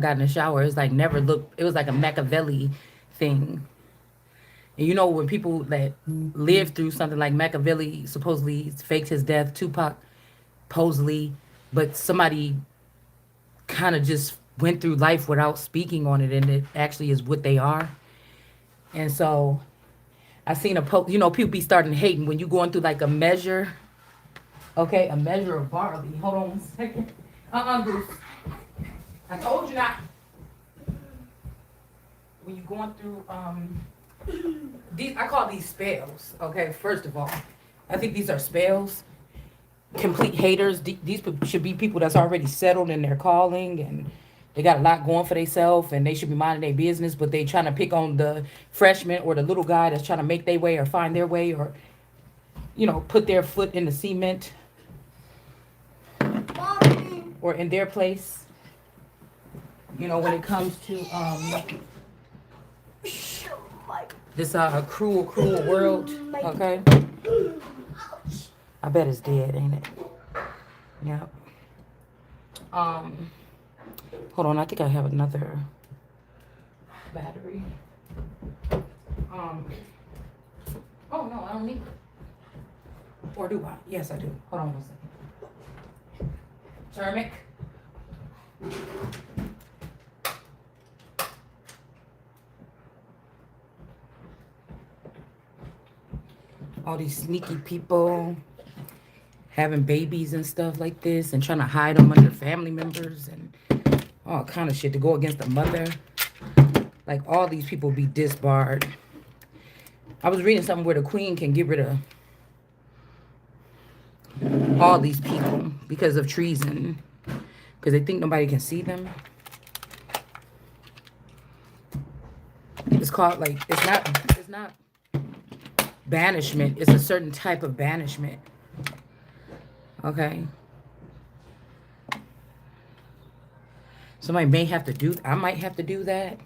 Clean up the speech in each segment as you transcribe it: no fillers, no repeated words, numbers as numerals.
got in the shower, it's like never looked. It was like a Machiavelli thing. And you know when people that live through something like Machiavelli supposedly faked his death, Tupac supposedly, but somebody kind of just went through life without speaking on it, and it actually is what they are. And so I seen a post. You know, people be starting hating when you going through like a measure. Okay, a measure of barley. Hold on one second. Goose. I told you not. When you going through these, I call these spells. Okay, first of all, I think these are spells. Complete haters. These should be people that's already settled in their calling, and they got a lot going for themselves, and they should be minding their business. But they trying to pick on the freshman or the little guy that's trying to make their way or find their way, or put their foot in the cement or in their place. When it comes to this cruel, cruel world. Okay, I bet it's dead, ain't it? Yeah. Hold on, I think I have another battery. Oh no, I don't need it. Or do I? Yes, I do. Hold on one second. Turmeric. All these sneaky people having babies and stuff like this and trying to hide them under family members and all kind of shit to go against the mother. Like, all these people be disbarred. I was reading something where the queen can get rid of all these people because of treason, because they think nobody can see them. It's called, like, it's not banishment. It's a certain type of banishment. Okay. Somebody may have to do, I might have to do that.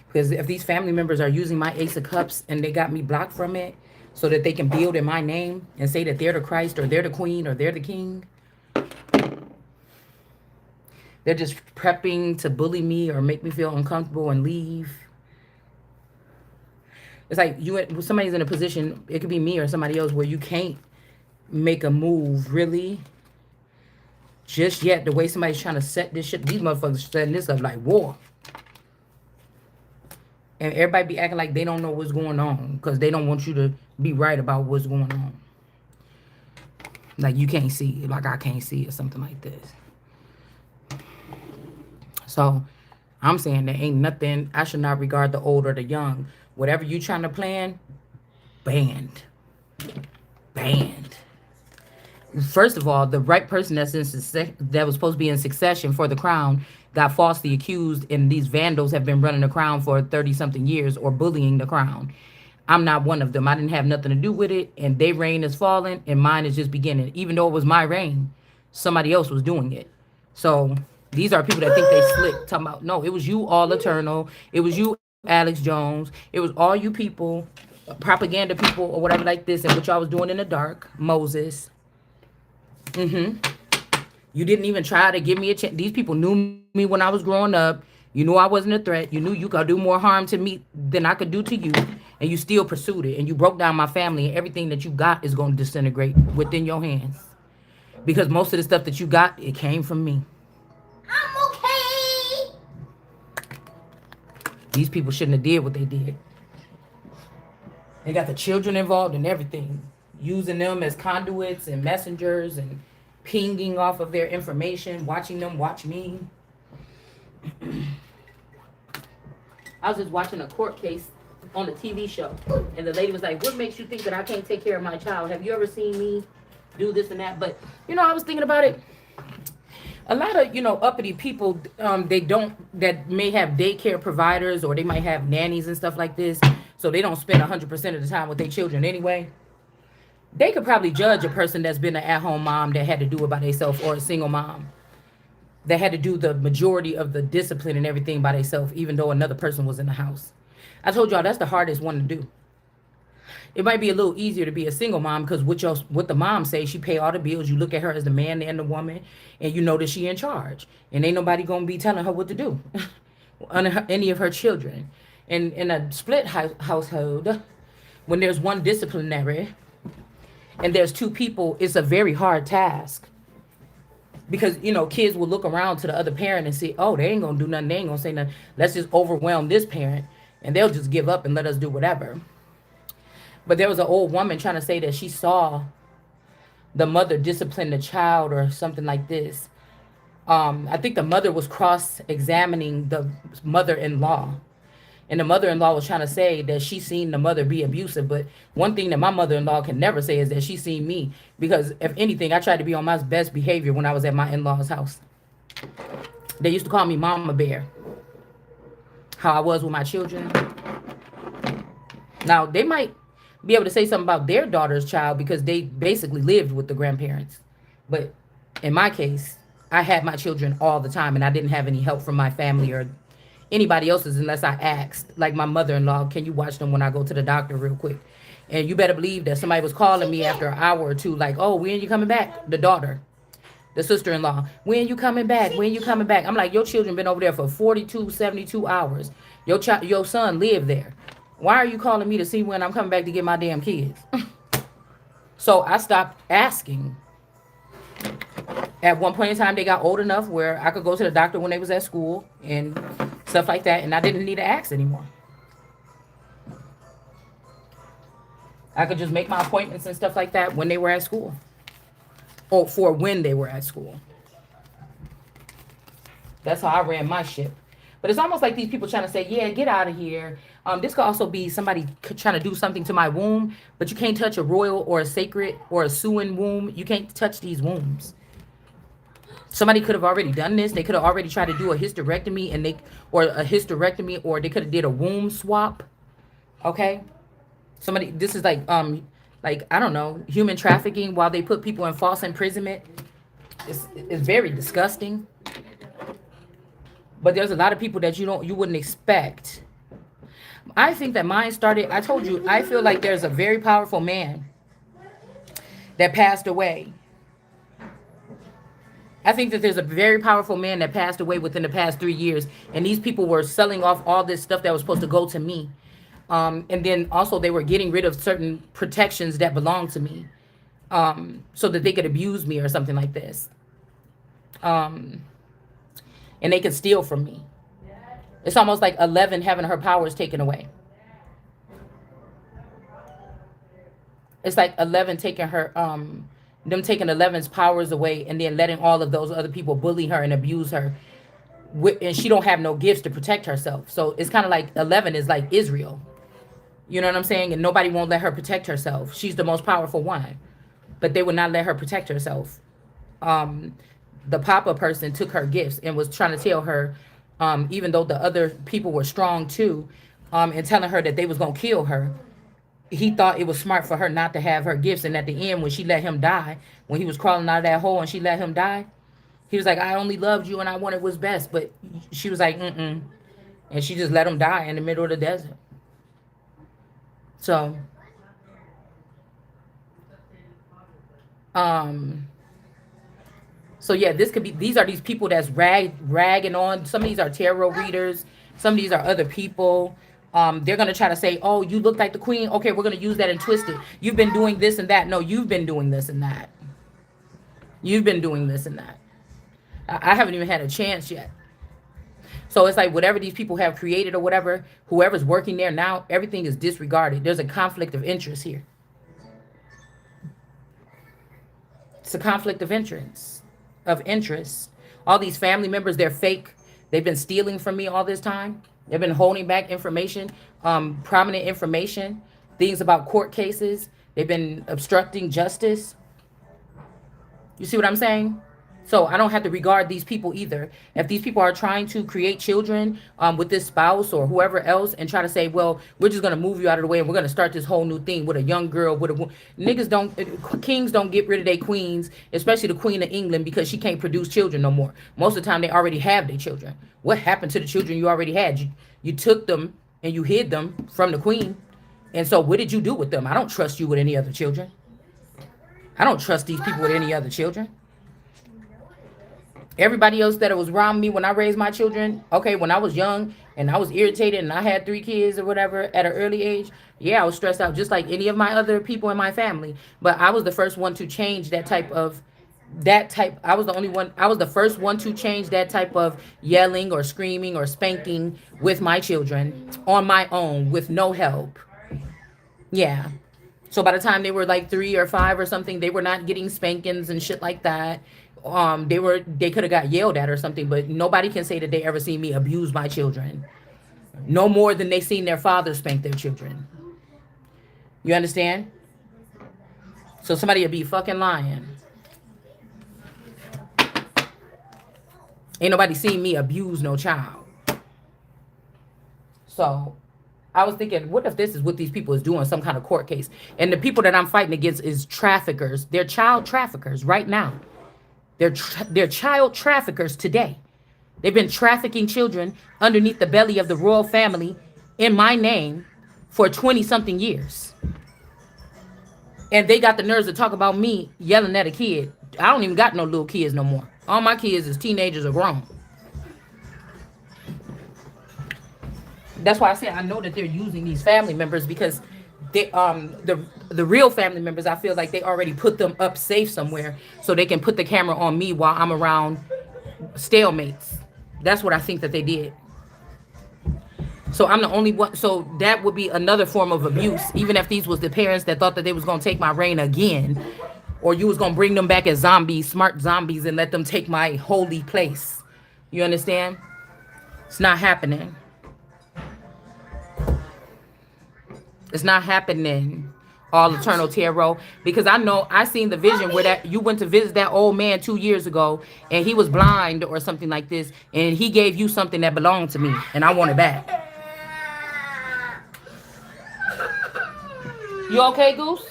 Because if these family members are using my Ace of Cups and they got me blocked from it so that they can build in my name and say that they're the Christ or they're the queen or they're the king. They're just prepping to bully me or make me feel uncomfortable and leave. It's like somebody's in a position, it could be me or somebody else, where you can't make a move, really, just yet. The way somebody's trying to set this shit, these motherfuckers setting this up like war. And everybody be acting like they don't know what's going on because they don't want you to be right about what's going on. Like, you can't see it, like I can't see it, or something like this. So I'm saying there ain't nothing. I should not regard the old or the young. Whatever you trying to plan, banned. Banned. First of all, the right person that was supposed to be in succession for the crown got falsely accused, and these vandals have been running the crown for 30-something years or bullying the crown. I'm not one of them. I didn't have nothing to do with it, and their reign is falling, and mine is just beginning. Even though it was my reign, somebody else was doing it. So these are people that think they slick. Talking about, no, it was you, All Eternal. It was you, Alex Jones. It was all you people, propaganda people or whatever like this, and what y'all was doing in the dark. Moses. You didn't even try to give me a chance. These people knew me when I was growing up. You knew I wasn't a threat. You knew you could do more harm to me than I could do to you. And you still pursued it. And you broke down my family. And everything that you got is going to disintegrate within your hands. Because most of the stuff that you got, it came from me. I'm okay. These people shouldn't have did what they did. They got the children involved in everything. Using them as conduits and messengers and pinging off of their information, watching them watch me. I was just watching a court case on a TV show, and the lady was like, what makes you think that I can't take care of my child? Have you ever seen me do this and that? But, I was thinking about it. A lot of, uppity people, that may have daycare providers, or they might have nannies and stuff like this, so they don't spend 100% of the time with their children anyway. They could probably judge a person that's been an at-home mom that had to do it by themselves, or a single mom that had to do the majority of the discipline and everything by themselves, even though another person was in the house. I told y'all that's the hardest one to do. It might be a little easier to be a single mom because what the mom say, she pay all the bills. You look at her as the man and the woman, and you know that she in charge, and ain't nobody gonna be telling her what to do on any of her children. And in a split household, when there's one disciplinary and there's two people, it's a very hard task because kids will look around to the other parent and see, oh, they ain't gonna do nothing, they ain't gonna say nothing. Let's just overwhelm this parent, and they'll just give up and let us do whatever. But there was an old woman trying to say that she saw the mother discipline the child or something like this. I think the mother was cross-examining the mother-in-law. And the mother-in-law was trying to say that she seen the mother be abusive. But one thing that my mother-in-law can never say is that she seen me. Because if anything, I tried to be on my best behavior when I was at my in-law's house. They used to call me Mama Bear. How I was with my children. Now, they might be able to say something about their daughter's child because they basically lived with the grandparents. But in my case, I had my children all the time and I didn't have any help from my family or anybody else's unless I asked. Like my mother-in-law, can you watch them when I go to the doctor real quick? And you better believe that somebody was calling me after an hour or two like, oh, when you coming back? The daughter, the sister-in-law, when you coming back? When you coming back? I'm like, your children been over there for 42, 72 hours. Your son lived there. Why are you calling me to see when I'm coming back to get my damn kids? So I stopped asking. At one point in time, they got old enough where I could go to the doctor when they was at school and stuff like that, and I didn't need to ask anymore. I could just make my appointments and stuff like that when they were at school. Or for when they were at school. That's how I ran my ship. But it's almost like these people trying to say, yeah, get out of here. This could also be somebody trying to do something to my womb, but you can't touch a royal or a sacred or a Suan womb. You can't touch these wombs. Somebody could have already done this. They could have already tried to do a hysterectomy or they could have did a womb swap. Okay? This is like I don't know, human trafficking while they put people in false imprisonment. It's very disgusting. But there's a lot of people that you wouldn't expect. I think that mine started, I told you, I feel like there's a very powerful man that passed away. I think that there's a very powerful man that passed away within the past 3 years. And these people were selling off all this stuff that was supposed to go to me. And then also they were getting rid of certain protections that belonged to me. So that they could abuse me or something like this. And they could steal from me. It's almost like 11 having her powers taken away. It's like 11 taking her, them taking 11's powers away and then letting all of those other people bully her and abuse her. And she don't have no gifts to protect herself. So it's kind of like 11 is like Israel. You know what I'm saying? And nobody won't let her protect herself. She's the most powerful one. But they would not let her protect herself. The Papa person took her gifts and was trying to tell her, even though the other people were strong too, and telling her that they was going to kill her, he thought it was smart for her not to have her gifts. And at the end, when she let him die, when he was crawling out of that hole and she let him die, he was like, I only loved you and I wanted what's best. But she was like, mm-mm. And she just let him die in the middle of the desert. So, so yeah, these are these people that's ragging on. Some of these are tarot readers. Some of these are other people. They're going to try to say, oh, you look like the queen. Okay, we're going to use that and twist it. You've been doing this and that. No, you've been doing this and that. You've been doing this and that. I haven't even had a chance yet. So it's like whatever these people have created or whatever, whoever's working there now, everything is disregarded. There's a conflict of interest here. It's a conflict of interest. All these family members, they're fake. They've been stealing from me all this time. They've been holding back information, prominent information, things about court cases. They've been obstructing justice. You see what I'm saying? So I don't have to regard these people either. If these people are trying to create children with this spouse or whoever else and try to say, well, we're just going to move you out of the way and we're going to start this whole new thing with a young girl. Kings don't get rid of their queens, especially the Queen of England, because she can't produce children no more. Most of the time they already have their children. What happened to the children you already had? You took them and you hid them from the queen. And so what did you do with them? I don't trust you with any other children. I don't trust these people with any other children. Everybody else that was around me when I raised my children, okay, when I was young and I was irritated and I had 3 kids or whatever at an early age, yeah, I was stressed out just like any of my other people in my family. But I was the first one to change I was the only one, I was the first one to change that type of yelling or screaming or spanking with my children on my own with no help. Yeah. So by the time they were like 3 or 5 or something, they were not getting spankings and shit like that. They could have got yelled at or something, but nobody can say that they ever seen me abuse my children. No more than they seen their father spank their children. You understand? So somebody would be fucking lying. Ain't nobody seen me abuse no child. So I was thinking, what if this is what these people is doing, some kind of court case? And the people that I'm fighting against is traffickers. They're child traffickers right now. They're child traffickers today. They've been trafficking children underneath the belly of the royal family in my name for 20-something years. And they got the nerves to talk about me yelling at a kid. I don't even got no little kids no more. All my kids is teenagers or grown. That's why I say I know that they're using these family members, because they the real family members, I feel like they already put them up safe somewhere so they can put the camera on me while I'm around stalemates. That's what I think that they did. So I'm the only one. So that would be another form of abuse, even if these was the parents that thought that they was gonna take my reign again, or you was gonna bring them back as zombies, smart zombies, and let them take my holy place. You understand? It's not happening. It's not happening, all eternal tarot, because I know I seen the vision where that you went to visit that old man 2 years ago and he was blind or something like this, and he gave you something that belonged to me and I want it back. You okay, Goose?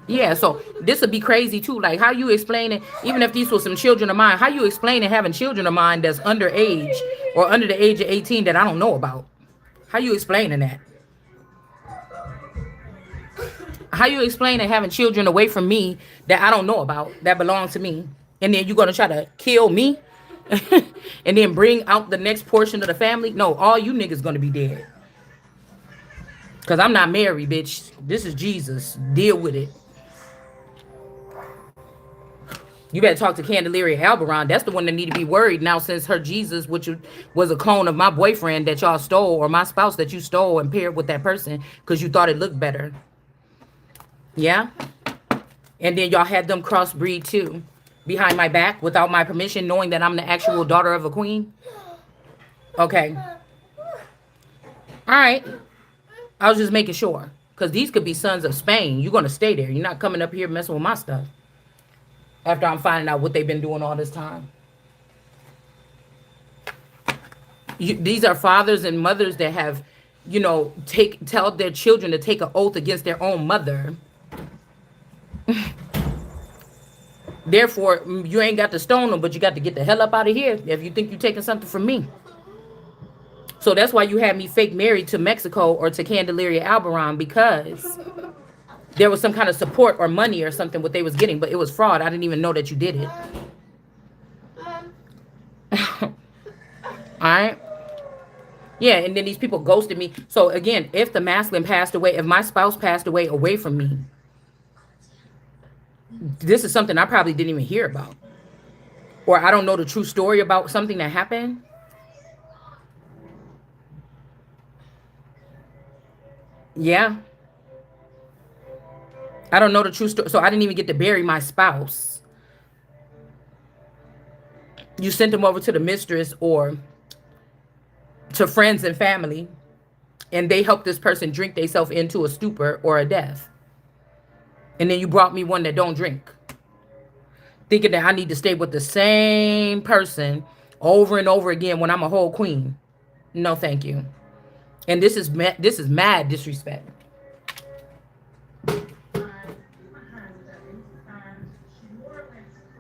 Yeah, so this would be crazy too. Like, how you explaining, even if these were some children of mine, how you explaining having children of mine that's underage or under the age of 18 that I don't know about? How you explaining that? How you explaining having children away from me that I don't know about, that belong to me, and then you're gonna try to kill me and then bring out the next portion of the family? No, all you niggas gonna be dead. Cause I'm not Mary, bitch. This is Jesus. Deal with it. You better talk to Candelaria Albaron. That's the one that need to be worried now, since her Jesus, which was a clone of my boyfriend that y'all stole, or my spouse that you stole and paired with that person because you thought it looked better. Yeah? And then y'all had them crossbreed too, behind my back, without my permission, knowing that I'm the actual daughter of a queen. Okay. All right. I was just making sure, because these could be sons of Spain. You're going to stay there. You're not coming up here messing with my stuff after I'm finding out what they've been doing all this time. These are fathers and mothers that have, tell their children to take an oath against their own mother. Therefore, you ain't got to stone them, but you got to get the hell up out of here if you think you're taking something from me. So that's why you had me fake married to Mexico or to Candelaria Albaron, because there was some kind of support or money or something what they was getting, but it was fraud. I didn't even know that you did it. All right. Yeah, and then these people ghosted me. So again, if the masculine passed away, if my spouse passed away from me, this is something I probably didn't even hear about. Or I don't know the true story about something that happened. Yeah. I don't know the true story. So I didn't even get to bury my spouse. You sent them over to the mistress or to friends and family, and they helped this person drink themselves into a stupor or a death. And then you brought me one that don't drink, thinking that I need to stay with the same person over and over again when I'm a whole queen. No, thank you. And this is mad disrespect.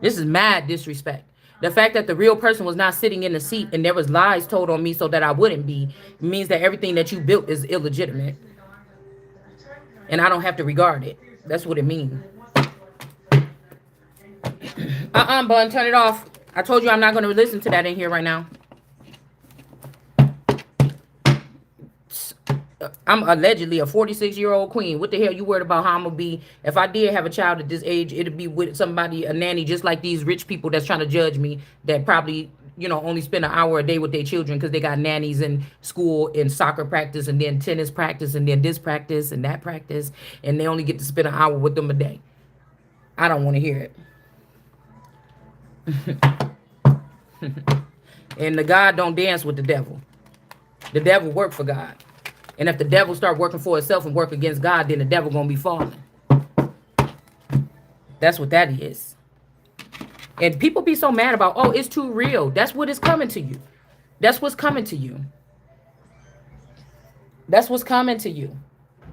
This is mad disrespect. The fact that the real person was not sitting in the seat and there was lies told on me so that I wouldn't be means that everything that you built is illegitimate. And I don't have to regard it. That's what it means. Bun, turn it off. I told you I'm not going to listen to that in here right now. I'm allegedly a 46-year-old queen. What the hell you worried about how I'm gonna be? If I did have a child at this age, it'd be with somebody, a nanny, just like these rich people that's trying to judge me, that probably, only spend an hour a day with their children because they got nannies in school and soccer practice and then tennis practice and then this practice and that practice, and they only get to spend an hour with them a day. I don't want to hear it. And the God don't dance with the devil. The devil work for God. And if the devil start working for itself and work against God, then the devil gonna be falling. That's what that is. And people be so mad about, oh, it's too real. That's what is coming to you. That's what's coming to you. That's what's coming to you.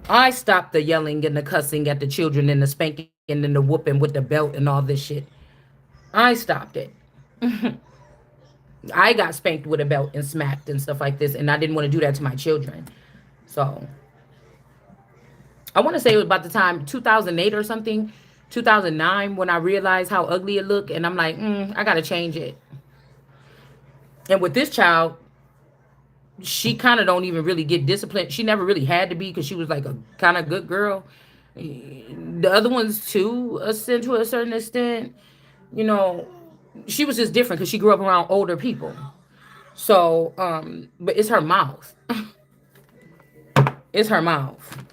I stopped the yelling and the cussing at the children and the spanking and the whooping with the belt and all this shit. I stopped it. I got spanked with a belt and smacked and stuff like this, and I didn't want to do that to my children. So I want to say it was about the time 2008 or something, 2009, when I realized how ugly it looked, and I'm like, I gotta change it. And with this child, she kind of don't even really get disciplined. She never really had to be because she was like a kind of good girl. The other ones too, to a certain extent, she was just different because she grew up around older people. So, but it's her mouth. It's her mouth.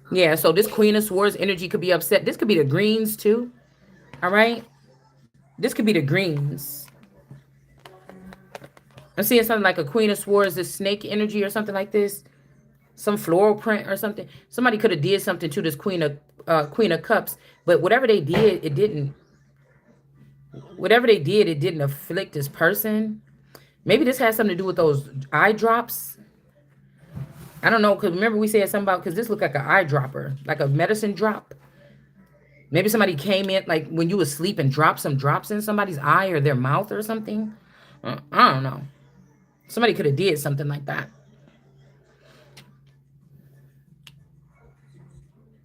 Yeah, so this Queen of Swords energy could be upset. This could be the greens too. All right? This could be the greens. I'm seeing something like a Queen of Swords, this snake energy or something like this. Some floral print or something. Somebody could have did something to this Queen of Cups. But whatever they did, it didn't. Whatever they did, it didn't afflict this person. Maybe this has something to do with those eye drops. I don't know, because remember we said something about, because this looked like an eyedropper, like a medicine drop. Maybe somebody came in, like when you were asleep and dropped some drops in somebody's eye or their mouth or something. I don't know. Somebody could have did something like that.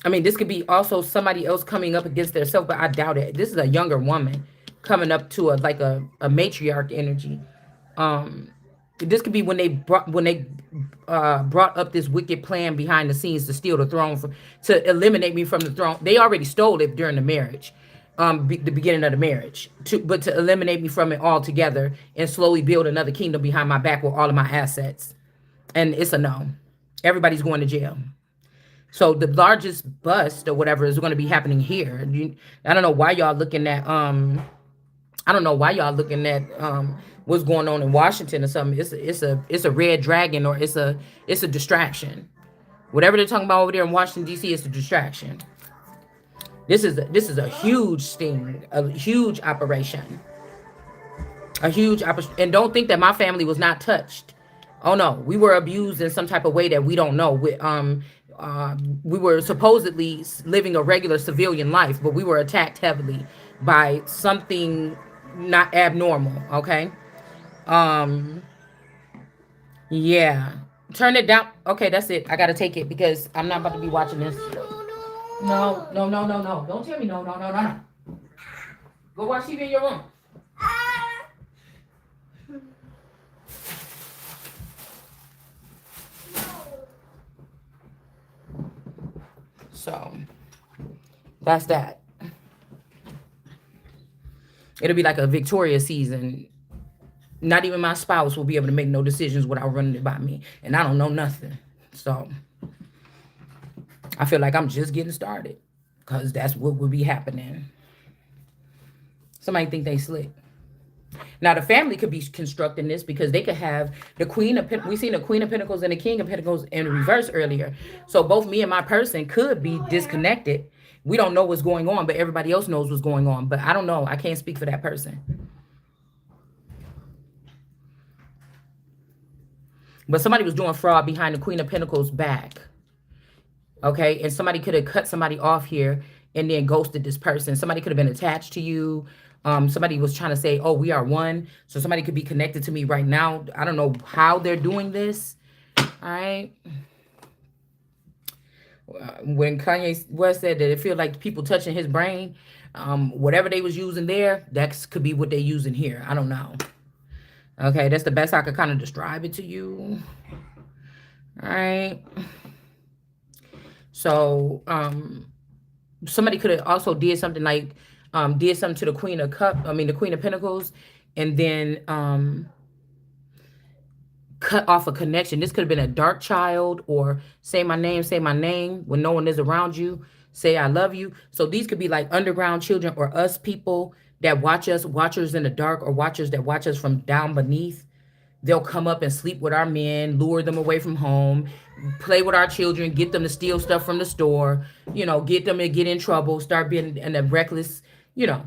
I mean, this could be also somebody else coming up against their self, but I doubt it. This is a younger woman coming up to a matriarch energy. This could be when they brought up this wicked plan behind the scenes to steal the throne, to eliminate me from the throne. They already stole it during the marriage, the beginning of the marriage, but to eliminate me from it altogether and slowly build another kingdom behind my back with all of my assets. And it's a no. Everybody's going to jail. So the largest bust or whatever is going to be happening here. I don't know why y'all looking at what's going on in Washington or something. It's a red dragon, or it's a distraction. Whatever they're talking about over there in Washington D.C. is a distraction. This is a huge sting, a huge operation, and don't think that my family was not touched. Oh no, we were abused in some type of way that we don't know. We were supposedly living a regular civilian life, but we were attacked heavily by something not abnormal. Okay. Yeah. Turn it down. Okay, that's it. I gotta take it because I'm not about to be watching this. No. Don't tell me no. Go watch TV in your room. So that's that. It'll be like a Victoria season. Not even my spouse will be able to make no decisions without running it by me. And I don't know nothing. So I feel like I'm just getting started, because that's what will be happening. Somebody think they slick. Now the family could be constructing this because they could have the Queen of we seen the Queen of Pentacles and the King of Pentacles in reverse earlier. So both me and my person could be disconnected. We don't know what's going on, but everybody else knows what's going on. But I don't know. I can't speak for that person. But somebody was doing fraud behind the Queen of Pentacles back. Okay, and somebody could have cut somebody off here and then ghosted this person. Somebody could have been attached to you. Somebody was trying to say, oh, we are one. So somebody could be connected to me right now. I don't know how they're doing this. All right. When Kanye West said that it feel like people touching his brain, whatever they was using there, that could be what they using here. I don't know. Okay, that's the best I could kind of describe it to you. All right. So, somebody could have also did something like, did something to the Queen of Cup. I mean, the Queen of Pentacles, and then cut off a connection. This could have been a dark child, or say my name when no one is around you. Say I love you. So these could be like underground children or us people that watch us, watchers in the dark, or watchers that watch us from down beneath. They'll come up and sleep with our men, lure them away from home, play with our children, get them to steal stuff from the store, get them to get in trouble, start being in a reckless, you know.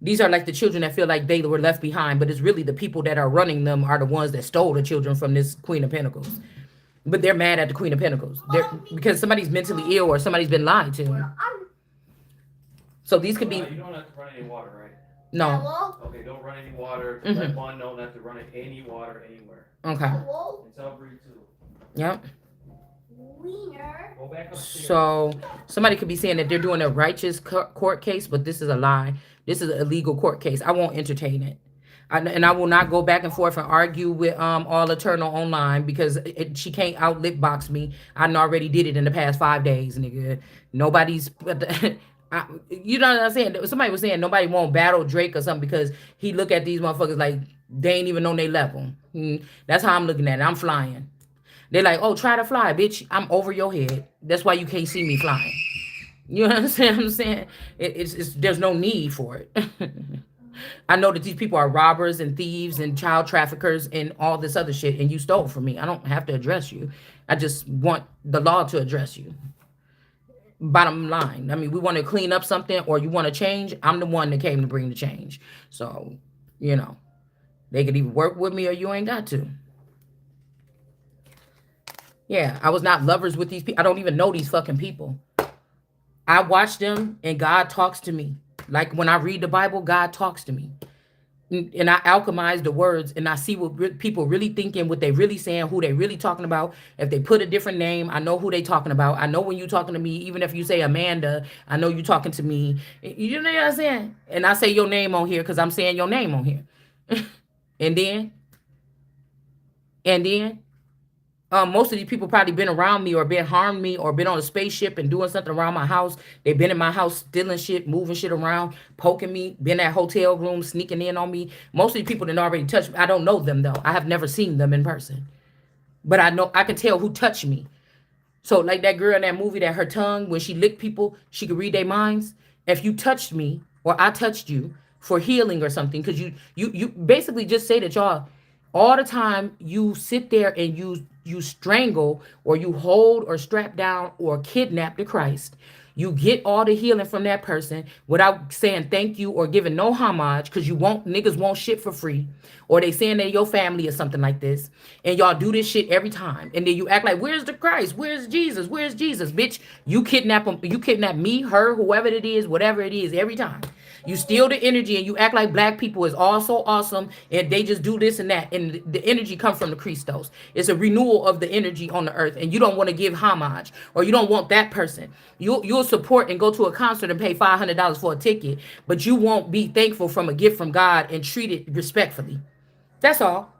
These are like the children that feel like they were left behind, but it's really the people that are running them are the ones that stole the children from this Queen of Pentacles. But they're mad at the Queen of Pentacles. They're, because somebody's mentally ill or somebody's been lied to. So these could be. You don't have to run any water, right? No. Okay, don't run any water. Let one know not to run any water anywhere. Okay. And tell Bree too. Yep. Go back upstairs. So somebody could be saying that they're doing a righteous court case, but this is a lie. This is an illegal court case. I won't entertain it. And I will not go back and forth and argue with All Eternal online, because she can't outlip box me. I already did it in the past 5 days, nigga. Nobody's... you know what I'm saying? Somebody was saying nobody won't battle Drake or something because he look at these motherfuckers like they ain't even on their level. That's how I'm looking at it. I'm flying. They're like, oh, try to fly, bitch. I'm over your head. That's why you can't see me flying. You understand what I'm saying? It's there's no need for it. I know that these people are robbers and thieves and child traffickers and all this other shit, and you stole from me. I don't have to address you. I just want the law to address you. Bottom line. I mean, we want to clean up something or you want to change. I'm the one that came to bring the change. So, they could either work with me or you ain't got to. Yeah, I was not lovers with these people. I don't even know these fucking people. I watch them and God talks to me. Like when I read the Bible, God talks to me. And I alchemize the words and I see what people really thinking, what they really saying, who they really talking about. If they put a different name, I know who they talking about. I know when you talking to me, even if you say Amanda, I know you talking to me. You know what I'm saying? And I say your name on here because I'm saying your name on here. and then most of these people probably been around me or been harmed me or been on a spaceship and doing something around my house. They've been in my house stealing shit, moving shit around, poking me, been at hotel rooms, sneaking in on me. Most of these people didn't already touch me. I don't know them though. I have never seen them in person. But I know I can tell who touched me. So like that girl in that movie that her tongue, when she licked people, she could read their minds. If you touched me or I touched you for healing or something, because you basically just say that y'all all the time you sit there and you strangle or you hold or strap down or kidnap the Christ. You get all the healing from that person without saying thank you or giving no homage, because niggas won't shit for free. Or they saying they're your family or something like this. And y'all do this shit every time. And then you act like, where's the Christ? Where's Jesus? Where's Jesus? Bitch, you kidnap them. You kidnap me, her, whoever it is, whatever it is, every time. You steal the energy and you act like black people is all so awesome and they just do this and that. And the energy comes from the Christos. It's a renewal of the energy on the earth. And you don't want to give homage or you don't want that person. You'll support and go to a concert and pay $500 for a ticket, but you won't be thankful from a gift from God and treat it respectfully. That's all.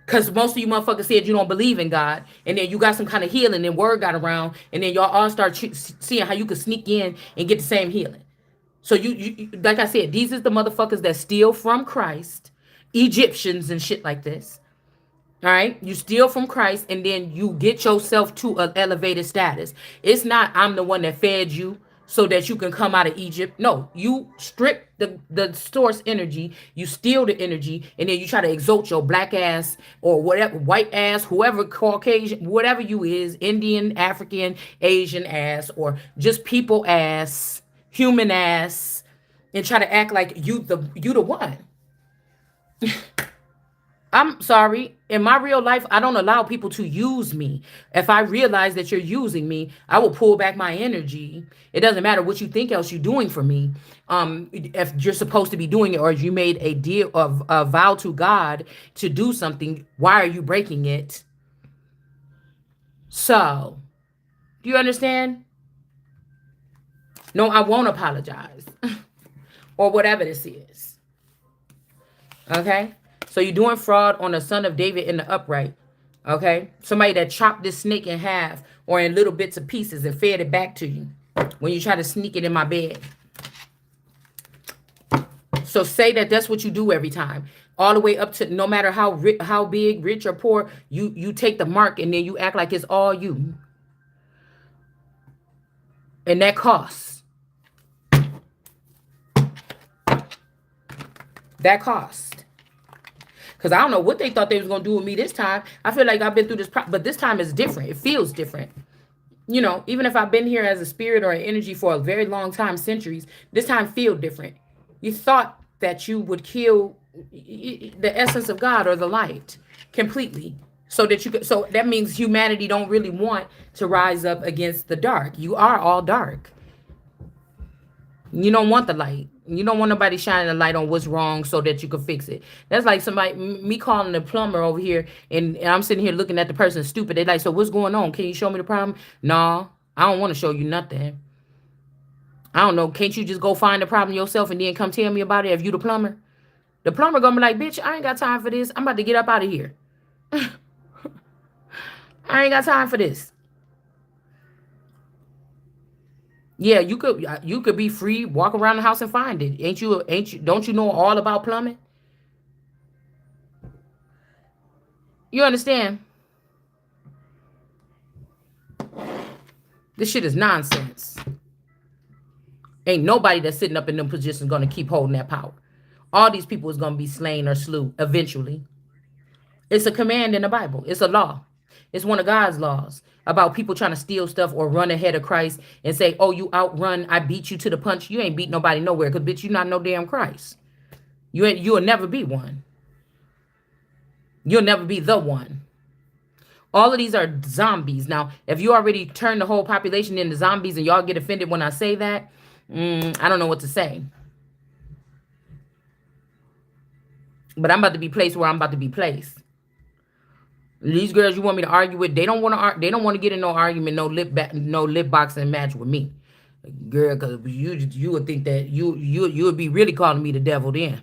Because most of you motherfuckers said you don't believe in God. And then you got some kind of healing and word got around. And then y'all all start seeing how you could sneak in and get the same healing. So you like I said, these is the motherfuckers that steal from Christ, Egyptians and shit like this. All right, you steal from Christ and then you get yourself to an elevated status. It's not I'm the one that fed you so that you can come out of Egypt. No, you strip the source energy, you steal the energy, and then you try to exalt your black ass or whatever, white ass, whoever, Caucasian, whatever you is, Indian, African, Asian ass, or just people ass, human ass, and try to act like you the one. I'm sorry. In my real life, I don't allow people to use me. If I realize that you're using me, I will pull back my energy. It doesn't matter what you think else you're doing for me. If you're supposed to be doing it, or you made a deal of a vow to God to do something, why are you breaking it? So, do you understand? No, I won't apologize. Or whatever this is. Okay? So you're doing fraud on the son of David in the upright. Okay? Somebody that chopped this snake in half or in little bits of pieces and fed it back to you when you try to sneak it in my bed. So say that that's what you do every time. All the way up to, no matter how big, rich or poor, you take the mark and then you act like it's all you. And that costs. That cost. Because I don't know what they thought they was going to do with me this time. I feel like I've been through this, but this time is different. It feels different. You know, even if I've been here as a spirit or an energy for a very long time, centuries, this time feel different. You thought that you would kill the essence of God or the light completely. So that you could, so that means humanity don't really want to rise up against the dark. You are all dark. You don't want the light. You don't want nobody shining a light on what's wrong so that you can fix it. That's like somebody, me calling the plumber over here, and I'm sitting here looking at the person stupid. They like, so what's going on? Can you show me the problem? No, I don't want to show you nothing. I don't know. Can't you just go find the problem yourself and then come tell me about it if you the plumber? The plumber gonna be like, bitch, I ain't got time for this. I'm about to get up out of here. I ain't got time for this. Yeah, you could be free, walk around the house and find it. Ain't you don't you know all about plumbing? You understand? This shit is nonsense. Ain't nobody that's sitting up in them positions gonna keep holding that power. All these people is gonna be slain or slew eventually. It's a command in the Bible. It's a law. It's one of God's laws about people trying to steal stuff or run ahead of Christ and say, oh, you outrun, I beat you to the punch. You ain't beat nobody nowhere because, bitch, you not no damn Christ. You'll never be one. You'll never be the one. All of these are zombies. Now, if you already turned the whole population into zombies and y'all get offended when I say that, I don't know what to say. But I'm about to be placed where I'm about to be placed. These girls you want me to argue with, they don't want to. They don't want to get in no argument, no lip boxing match with me, girl. Because you would think that you would be really calling me the devil then.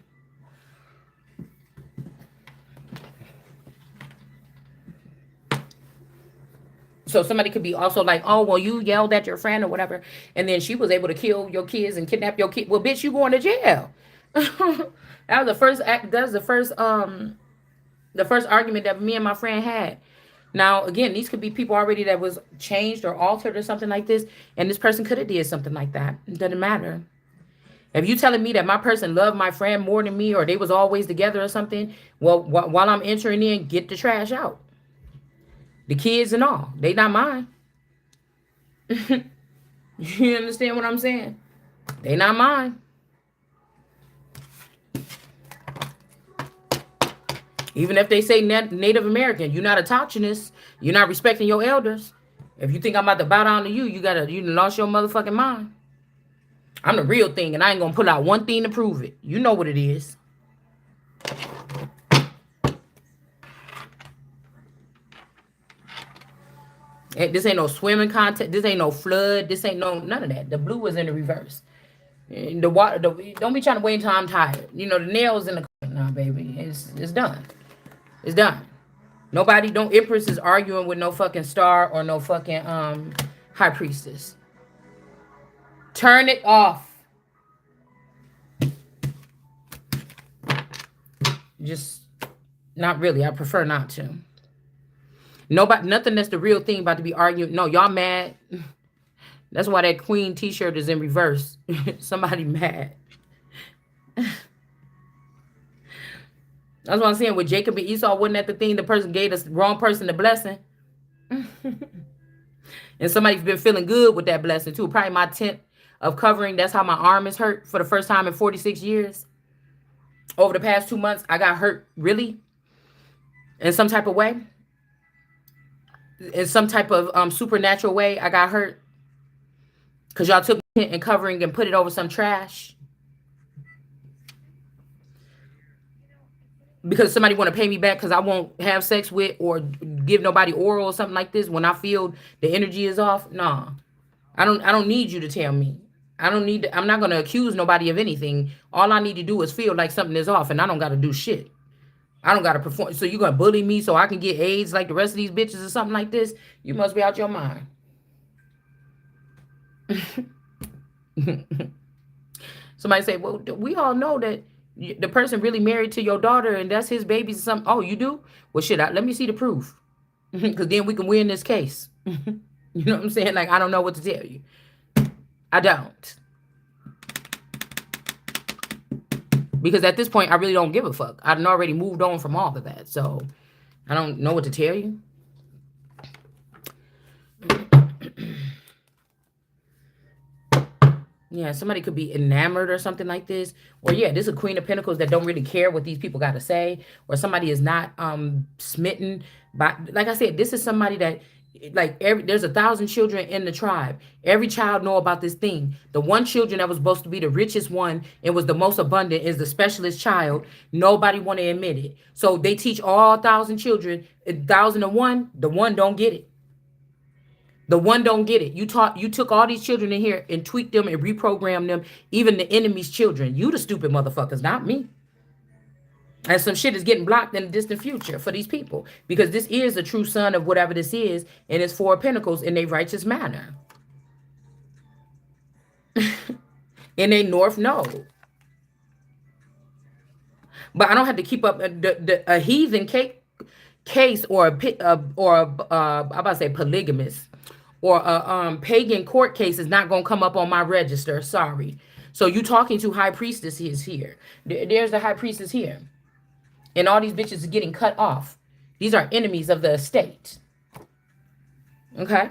So somebody could be also like, oh well, you yelled at your friend or whatever, and then she was able to kill your kids and kidnap your kid. Well, bitch, you going to jail. That was the first act. That was the first argument that me and my friend had. Now, again, these could be people already that was changed or altered or something like this, and this person could have did something like that. It doesn't matter. If you telling me that my person loved my friend more than me or they was always together or something, well, while I'm entering in, get the trash out. The kids and all. They not mine. You understand what I'm saying? They not mine. Even if they say Native American, you're not a Tautchinist. You're not respecting your elders. If you think I'm about to bow down to you, you lost your motherfucking mind. I'm the real thing, and I ain't gonna pull out one thing to prove it. You know what it is. This ain't no swimming contest. This ain't no flood. This ain't no none of that. The blue is in the reverse. The water. Don't be trying to wait until I'm tired. You know the nails in the. Nah, baby, it's done. It's done. Nobody, don't Empress is arguing with no fucking star or no fucking high priestess. Turn it off. Just not really. I prefer not to. Nobody, nothing that's the real thing about to be arguing. No, y'all mad. That's why that queen t-shirt is in reverse. Somebody mad. That's what I'm saying. With Jacob and Esau, wasn't that the thing? The person gave the wrong person the blessing. And somebody's been feeling good with that blessing too. Probably my tent of covering. That's how my arm is hurt for the first time in 46 years. Over the past 2 months, I got hurt really. in some type of way, in some type of supernatural way, I got hurt because y'all took me and covering and put it over some trash because somebody want to pay me back because I won't have sex with or give nobody oral or something like this when I feel the energy is off. Nah, I don't need you to tell me. I don't need to, I'm not gonna accuse nobody of anything. All I need to do is feel like something is off and I don't gotta do shit. I don't gotta perform. So you gonna bully me so I can get AIDS like the rest of these bitches or something like this? You must be out your mind. Somebody say, well, we all know that the person really married to your daughter and that's his baby. Some, oh, you do? Well, shit, let me see the proof. Because then we can win this case. You know what I'm saying? Like, I don't know what to tell you. I don't. Because at this point, I really don't give a fuck. I've already moved on from all of that. So, I don't know what to tell you. Yeah, somebody could be enamored or something like this. Or yeah, this is a Queen of Pentacles that don't really care what these people got to say. Or somebody is not smitten by, like I said, this is somebody that, like, there's 1,000 children in the tribe. Every child know about this thing. The one children that was supposed to be the richest one and was the most abundant is the specialist child. Nobody want to admit it. So they teach all 1,000 children, 1,001, the one don't get it. The one don't get it. You took all these children in here and tweaked them and reprogrammed them, even the enemy's children. You the stupid motherfuckers, not me. And some shit is getting blocked in the distant future for these people. Because this is a true son of whatever this is, and it's 4 of Pentacles in a righteous manner. In a north node. But I don't have to keep up a heathen case or I'm about to say polygamous. Or a pagan court case is not going to come up on my register. Sorry. So you talking to high priestess is here. There's the high priestess here. And all these bitches are getting cut off. These are enemies of the estate. Okay?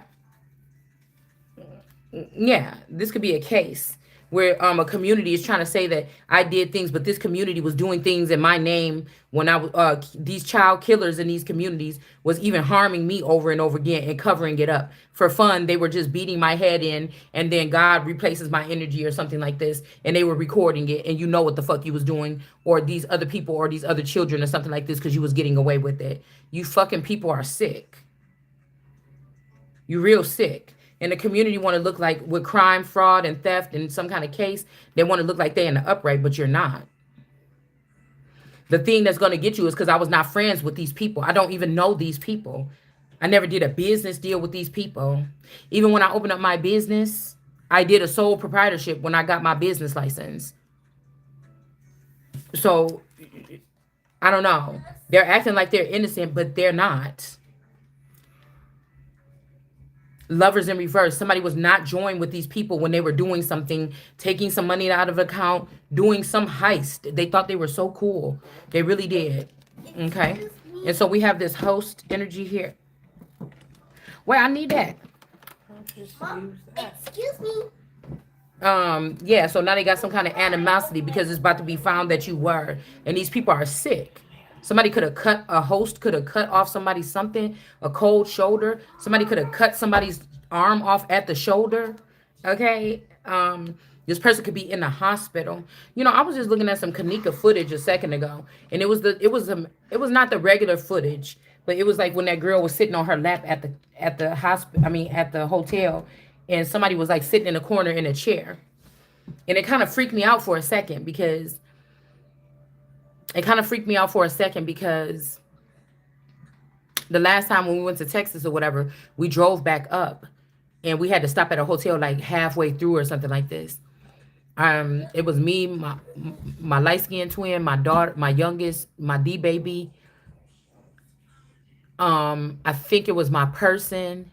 Yeah, this could be a case where a community is trying to say that I did things, but this community was doing things in my name when I was these child killers in these communities was even harming me over and over again and covering it up for fun. They were just beating my head in, and then God replaces my energy or something like this, and they were recording it, and you know what the fuck you was doing, or these other people or these other children or something like this because you was getting away with it. You fucking people are sick. You real sick. And the community want to look like with crime, fraud, and theft and some kind of case, they want to look like they in the upright, but you're not. The thing that's going to get you is because I was not friends with these people. I don't even know these people. I never did a business deal with these people. Even when I opened up my business, I did a sole proprietorship when I got my business license. So, I don't know. They're acting like they're innocent, but they're not. Lovers in reverse. Somebody was not joined with these people when they were doing something, taking some money out of account, doing some heist. They thought they were so cool. They really did. Okay. And so we have this host energy here. Wait, I need that. Excuse me. Yeah, so now they got some kind of animosity because it's about to be found that you were. And these people are sick. Somebody could have cut, a host could have cut off somebody's something, a cold shoulder. Somebody could have cut somebody's arm off at the shoulder. Okay. This person could be in the hospital. You know, I was just looking at some Kanika footage a second ago, and it was not the regular footage, but it was like when that girl was sitting on her lap at the hospital, at the hotel, and somebody was like sitting in a corner in a chair. And it kind of freaked me out for a second because the last time when we went to Texas or whatever, we drove back up and we had to stop at a hotel like halfway through or something like this. It was me, my light-skinned twin, my daughter, my youngest, my D baby. I think it was my person.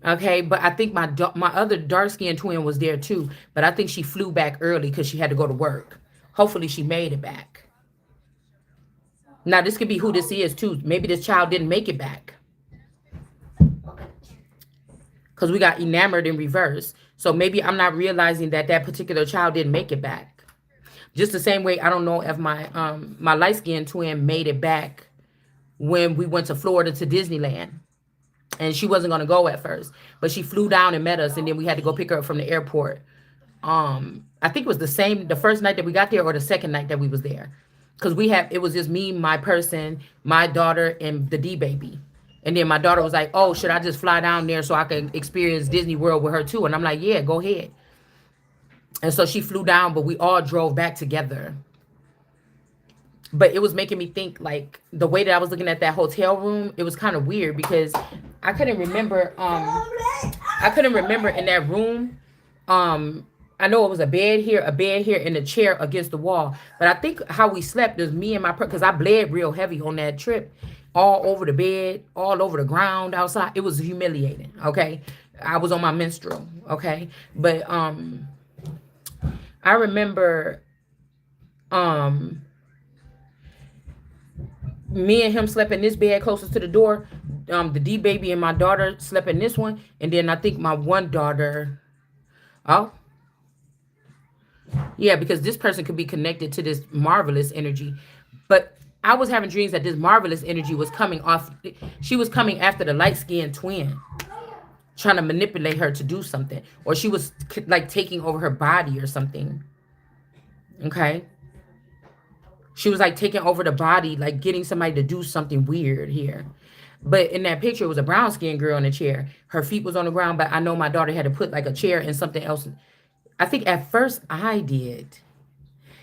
Okay, but I think my other dark-skinned twin was there too, but I think she flew back early because she had to go to work. Hopefully she made it back. Now, this could be who this is, too. Maybe this child didn't make it back. Because we got enamored in reverse. So maybe I'm not realizing that particular child didn't make it back. Just the same way, I don't know if my light-skinned twin made it back when we went to Florida to Disneyland. And she wasn't going to go at first, but she flew down and met us, and then we had to go pick her up from the airport. I think it was the first night that we got there or the second night that we was there, because it was just me, my person, my daughter, and the D baby. And then my daughter was like, oh, should I just fly down there so I can experience Disney World with her too? And I'm like, yeah, go ahead. And so she flew down, but we all drove back together. But it was making me think, like, the way that I was looking at that hotel room, it was kind of weird because I couldn't remember in that room. I know it was a bed here, and a chair against the wall. But I think how we slept is me and because I bled real heavy on that trip, all over the bed, all over the ground outside. It was humiliating. Okay, I was on my menstrual. Okay, but I remember me and him slept in this bed closest to the door. The D baby and my daughter slept in this one, and then I think my one daughter. Oh, yeah, because this person could be connected to this marvelous energy. But I was having dreams that this marvelous energy was coming off. She was coming after the light skinned twin, trying to manipulate her to do something. Or she was like taking over her body or something. Okay. She was like taking over the body, like getting somebody to do something weird here. But in that picture, it was a brown skinned girl in a chair. Her feet was on the ground, but I know my daughter had to put like a chair and something else. I think at first I did.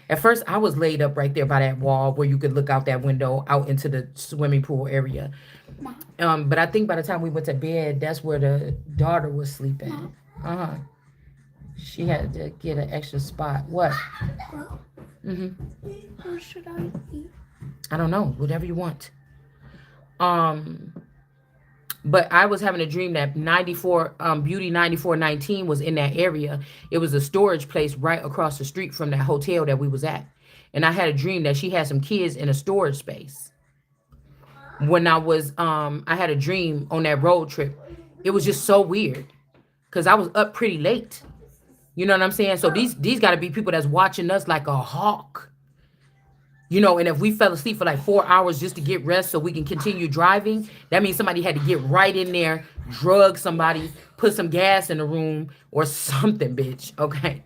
At first I was laid up right there by that wall where you could look out that window out into the swimming pool area. But I think by the time we went to bed, that's where the daughter was sleeping. Uh-huh. She had to get an extra spot. What? Mm-hmm. What should I eat? I don't know. Whatever you want. But I was having a dream that 94 Beauty 9419 was in that area. It was a storage place right across the street from that hotel that we was at. And I had a dream that she had some kids in a storage space. When I had a dream on that road trip. It was just so weird because I was up pretty late. You know what I'm saying? So these got to be people that's watching us like a hawk. You know, and if we fell asleep for like 4 hours just to get rest so we can continue driving, that means somebody had to get right in there, drug somebody, put some gas in the room or something, bitch. Okay.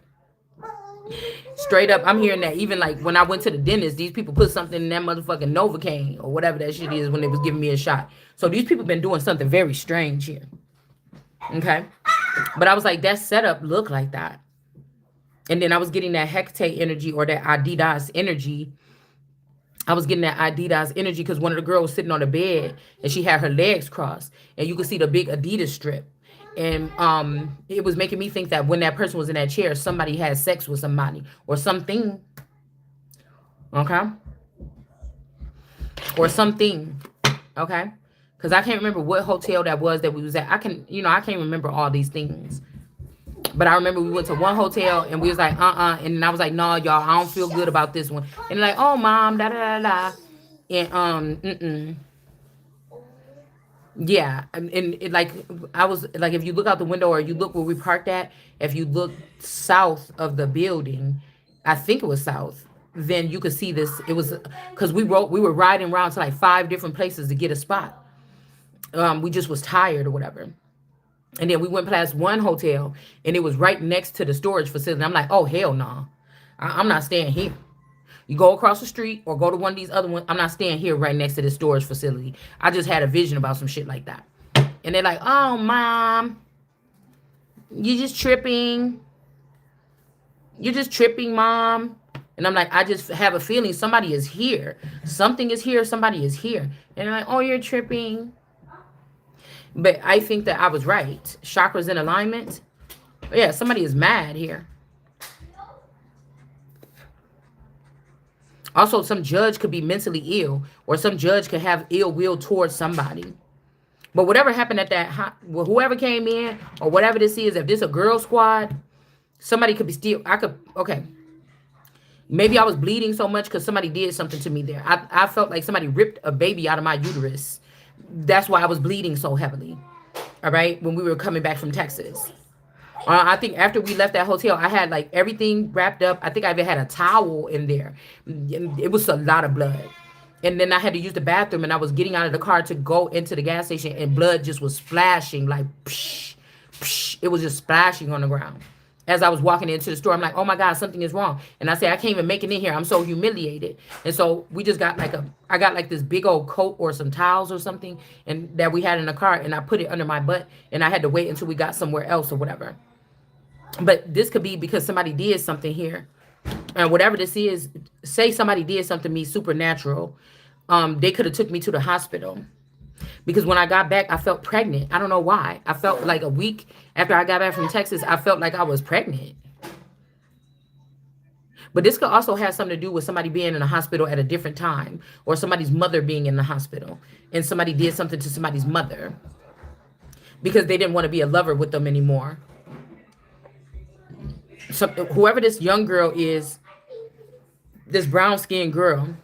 Straight up, I'm hearing that even like when I went to the dentist, these people put something in that motherfucking Novocaine or whatever that shit is when they was giving me a shot. So these people been doing something very strange here. Okay. But I was like, that setup looked like that. And then I was getting that Hecate energy or that Adidas energy. I was getting that Adidas energy because one of the girls was sitting on the bed and she had her legs crossed and you could see the big Adidas strip. And it was making me think that when that person was in that chair, somebody had sex with somebody or something. Okay. Or something. Okay. Because I can't remember what hotel that was that we was at. I can't remember all these things. But I remember we went to one hotel and we was like, and I was like, no, y'all, I don't feel good about this one. And like, oh, mom, da da da da. And yeah, and it like I was like, if you look out the window or you look where we parked at, if you look south of the building, I think it was south, then you could see this. It was because we were riding around to like 5 different places to get a spot. We just was tired or whatever. And then we went past one hotel and it was right next to the storage facility. I'm like, oh, hell no. I'm not staying here. You go across the street or go to one of these other ones. I'm not staying here right next to the storage facility. I just had a vision about some shit like that. And they're like, oh, mom, you just tripping. You're just tripping, mom. And I'm like, I just have a feeling somebody is here. Something is here. Somebody is here. And they're like, oh, you're tripping. But I think that I was right. Chakras in alignment. Yeah, somebody is mad here. Also, some judge could be mentally ill or some judge could have ill will towards somebody. But whatever happened at that, whoever came in or whatever this is, if this is a girl squad, somebody could be still, okay. Maybe I was bleeding so much because somebody did something to me there. I felt like somebody ripped a baby out of my uterus. That's why I was bleeding so heavily. All right. When we were coming back from Texas. I think after we left that hotel, I had like everything wrapped up. I think I even had a towel in there. It was a lot of blood. And then I had to use the bathroom, and I was getting out of the car to go into the gas station, and blood just was splashing like psh, psh. It was just splashing on the ground. As I was walking into the store, I'm like, oh my God, something is wrong. And I said, I can't even make it in here. I'm so humiliated. And so we just got I got like this big old coat or some towels or something and that we had in the car, and I put it under my butt, and I had to wait until we got somewhere else or whatever. But this could be because somebody did something here. And whatever this is, say somebody did something to me supernatural. They could have took me to the hospital. Because when I got back, I felt pregnant. I don't know why. I felt like a week after I got back from Texas, I felt like I was pregnant. But this could also have something to do with somebody being in the hospital at a different time, or somebody's mother being in the hospital, and somebody did something to somebody's mother because they didn't want to be a lover with them anymore. So whoever this young girl is, this brown skinned girl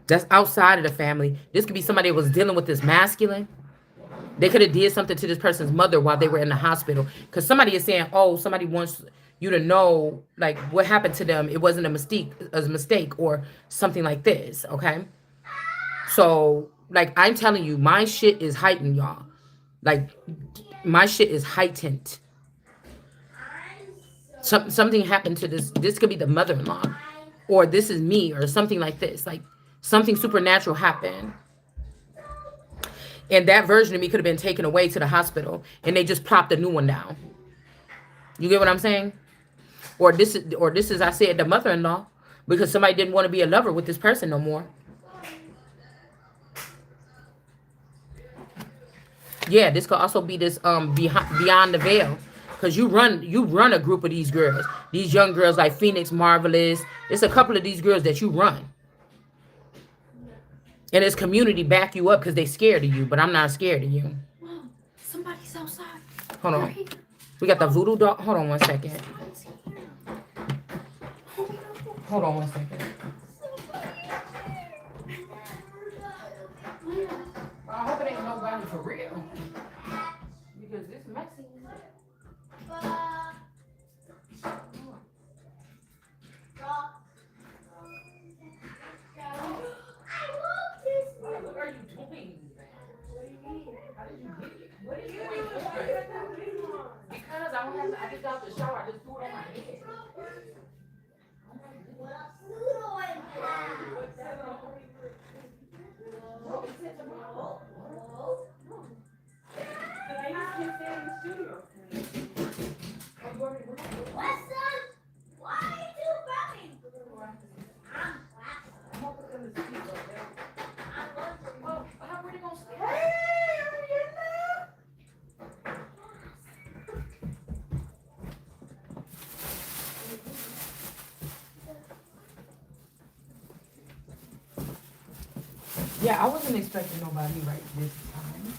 that's outside of the family, this could be somebody that was dealing with this masculine. They could have did something to this person's mother while they were in the hospital. Because somebody is saying, oh, somebody wants you to know, like, what happened to them. It wasn't a mistake or something like this, okay? So, like, I'm telling you, my shit is heightened, y'all. Like, my shit is heightened. Something happened to this. This could be the mother-in-law. Or this is me or something like this. Like, something supernatural happened. And that version of me could have been taken away to the hospital, and they just plopped a new one down. You get what I'm saying? Or this is I said the mother-in-law, because somebody didn't want to be a lover with this person no more. Yeah, this could also be this beyond the veil, because you run a group of these girls, these young girls like Phoenix Marvelous. It's a couple of these girls that you run, and this community back you up because they scared of you. But I'm not scared of you. Mom, somebody's outside. Hold on. We got the voodoo doll. Hold on one second. Hold on one second. I hope it ain't nobody for real. Because it's messy. What are you doing? How did you get it? What are you doing? Because I just got out the shower. I just threw it on my head. Yeah, I wasn't expecting nobody right this time.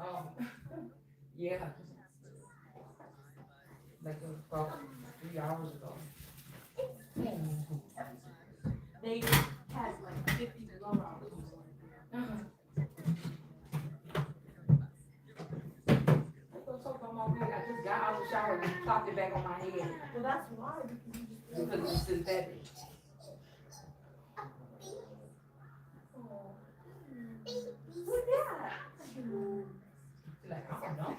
Oh, yeah. Like about 3 hours ago. They had like 50 blowouts. I just got out of the shower and popped it back on my head. Well, that's why. Because it's synthetic. Who's that? Like, I don't know.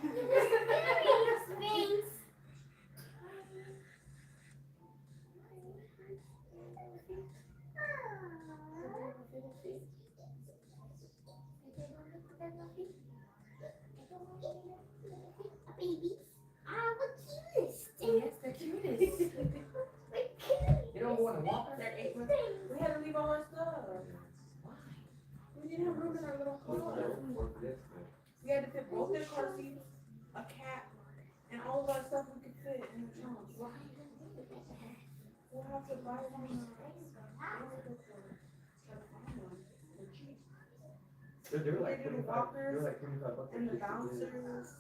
Babies are the cutest. Yes, the cutest. They don't want to walk on their apron. We had to leave all our stuff. Why? We didn't have room in our little car. We had to fit both their car seats, a cat, and all of our stuff we could fit in the trunk. Why? We'll have to buy one. They're like They do the 25 walkers bucks. and the bouncers.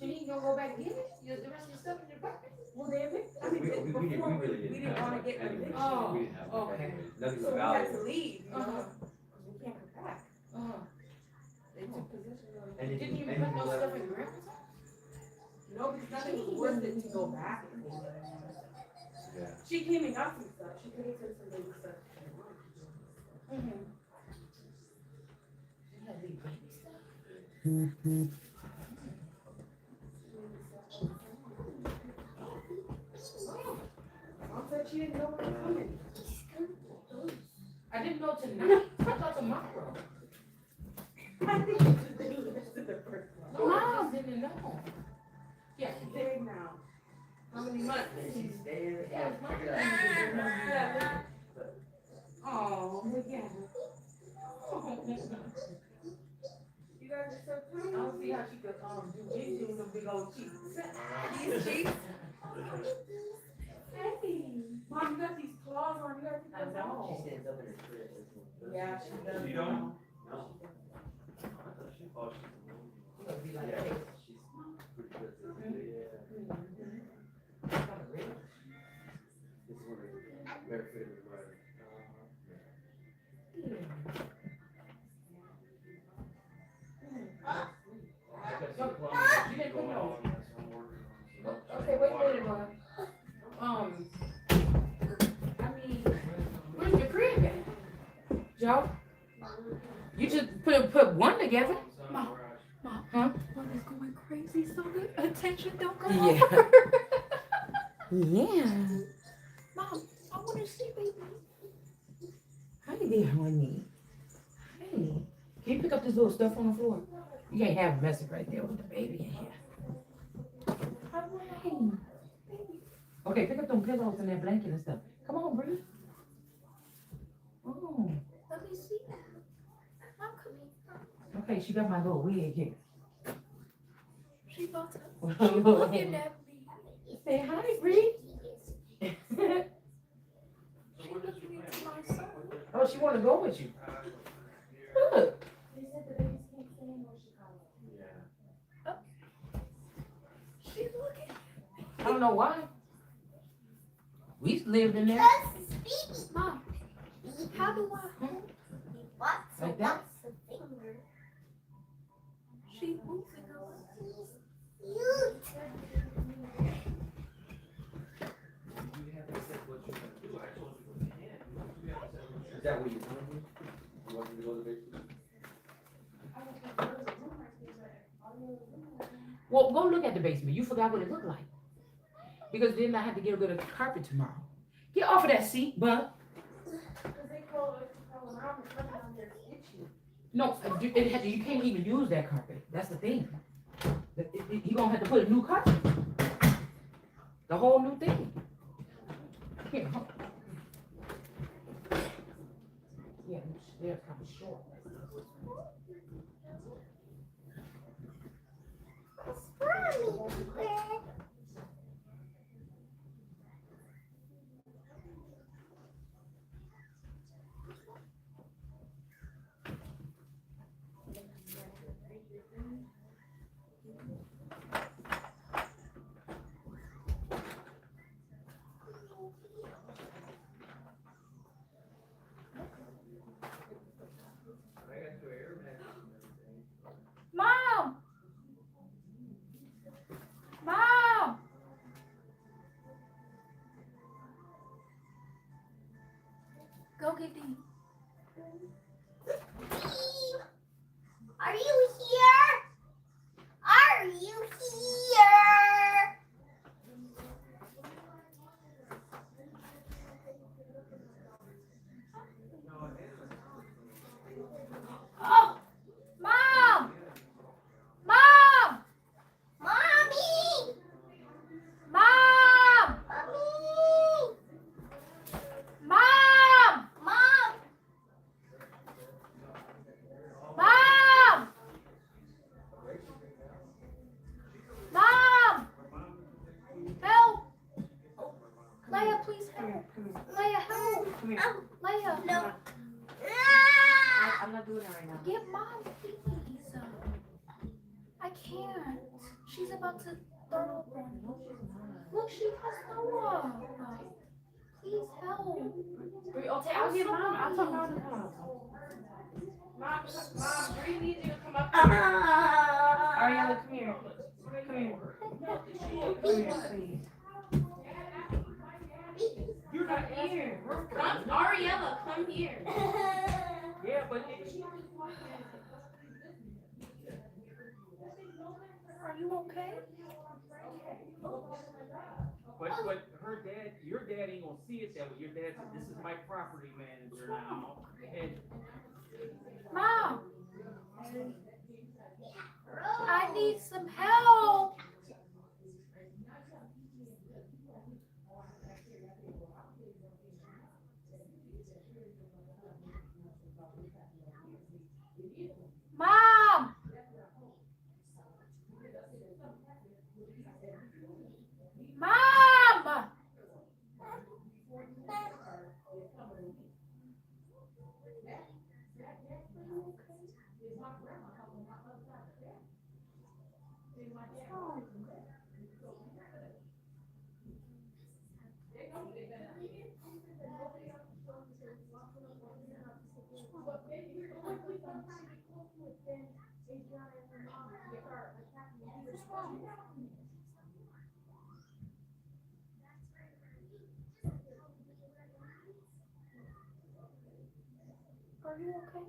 Shanique, you gonna go back and get it? The rest of your stuff in your pocket? Well, they evicted. I mean, We before really we didn't didn't have want to much get anyway. eviction. Oh, We didn't have much okay. anyway. Nothing So of we had value. to leave, you know, Uh-huh. 'cause we can't come back. Uh-huh. They took possession of And Didn't he go back. Yeah. She came and got some stuff. She came to some baby stuff. Mm-hmm. Mom said she didn't know what was coming. I didn't know tonight. I thought tomorrow. I think it's the first one. No, I just didn't know. Yeah. She's big now. How many months? Yeah, it's not Yeah. Oh, yeah. You guys are so I tiny. don't see how she could do anything with them big old cheeks. These cheeks. Hey, Mom, you got these claws on. You got I know. She stands up in her crib. Yeah, she does. You don't? now. No. I thought she thought she was moving. She gonna be like, Yeah. hey, She's pretty good. Yeah. kind of rich. This one is very fit as well. You didn't put no. Okay, wait a minute, boy. I mean, where's your crib at? Joe? You just put one together? Mom, Huh? Mom is going crazy, so the attention don't go Yeah. over. Yeah. Mom, I want to see baby. Hi there, honey. Hey. Can you pick up this little stuff on the floor? You can't have a message right there with the baby in here. I want to Hey. baby. Okay, pick up them pillows and that blanket and stuff. Come on, Bree. Oh. Let me see that. Mom, come here. Okay, she got my little wig here. She about to. She Say looking at me. hi, Bree. She looking into my soul. Oh, she want to go with you. Look. They said the babies can't stay in Chicago. Yeah. She looking. I don't know why. We lived in there. Mom, how do I hold? Like that? She moving. You have to say what you're gonna do. I told you what you can. You have to say what you're Is that what you're telling me? You want me to go to the basement? Well, go look at the basement. You forgot what it looked like. Because then I had to get rid of the carpet tomorrow. Get off of that seat, bud. Because they call around and coming on their itchy. No, you can't even use that carpet. That's the thing. You're going to have to put a new carpet. The whole new thing. Here, hold on. Yeah, they're kind of short. Mom! Mom! Go get these. Are you here? Are you here? Oh! Mom! Mom! Mommy! Mom! Mommy! Mom! Mom! Mom! Mom! Help! Leia, please help. Leia, help. Come here. Leia. No. I'm not doing it right now. Get Mom, please. I can't. She's about to throw up on me. Look, she has Noah. Please help. Okay, I'll get Mom. I'll talk Mom. Mom, Bree needs you to come up. Ah. Ariella, come here. Come here. You're not here. Come, Ariella, come here. Yeah, but Are you okay? but her dad, your dad ain't gonna see it that way. Your dad said, "This is my property manager now," and Mom, I need some help. Mom! Mom! Are you okay?